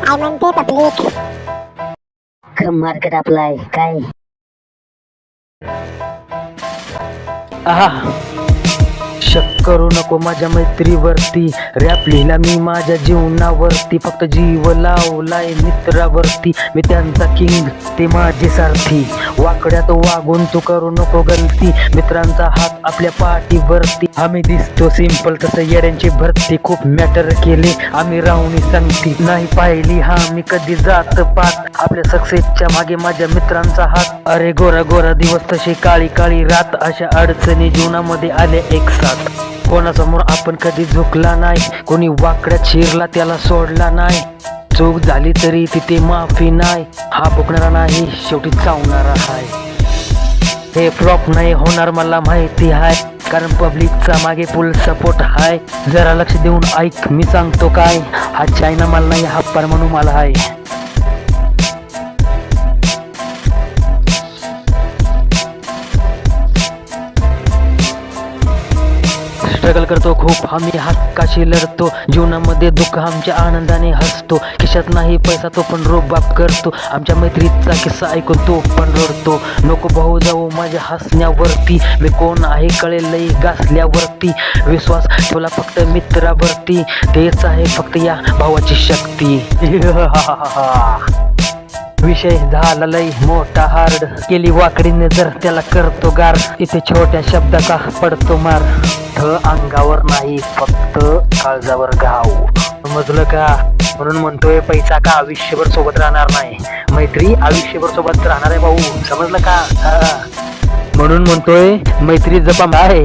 काय म्हणते public? Market आपलाय काय? शक करू नको माझ्या मैत्रीवरती, रॅप लिहिला मी माझ्या जीवनावरती, फक्त जीव लावलाय मित्रावरती, मी त्यांचा किंग ते माझे सारथी, वाकड्यात वागून तू करू नको गलती, मित्रांचा हात आपल्या पाठीवरती, आम्ही दिसतो सिंपल तसं येड्यांची भरती, खूप मॅटर केले आम्ही राहुनी सांगती, नाही पाहिली हा मी कधी जात पात, आपल्या सक्सेसच्या मागे माझ्या मित्रांचा हात, अरे गोरा गोरा दिवस तसे काळी काळी रात, अशा अडचणी जीवनामध्ये आल्या एक साथ, कोणासमोर आपण कधी झुकला नाही, कोणी वाकड्यात शिरला त्याला सोडला नाही, चूक झाली तरी तिथे माफी नाही, हा भुकणारा नाही शेवटी चावणारा हाय, हे फ्लॉप नाही होणार मला माहिती हाय, कारण पब्लिकचा मागे फुल सपोर्ट हाय, जरा लक्ष देऊन ऐक मी सांगतो काय, हा चायना मला नाही हा परमाणू मला हाय. स्ट्रगल करतो खूप आम्ही हक्काशी लढतो, जीवनामध्ये दुःख आमच्या आनंदाने हसतो, खिशात नाही पैसा तो पण रोबाप करतो, आमच्या मैत्रीचा किस्सा ऐकून तो पण रडतो, नको भाऊ जाऊ माझ्या हसण्यावरती, मी कोण आहे कळेल लई गासल्यावरती, विश्वास ठेवला फक्त मित्रावरती, तेच आहे फक्त या भावाची शक्ती. विषय झाला लई मोठा हार्ड, केली वाकडीने जर त्याला करतो गार, इथे छोट्या शब्दाचा पडतो मार, अंगावर नाही फक्त काळजावर घाव, समजलं का? म्हणून म्हणतोय पैसा का आयुष्यभर सोबत राहणार नाही, मैत्री आयुष्यभर सोबत राहणार आहे भाऊ, समजलं का? म्हणून म्हणतोय मैत्री जपा आहे.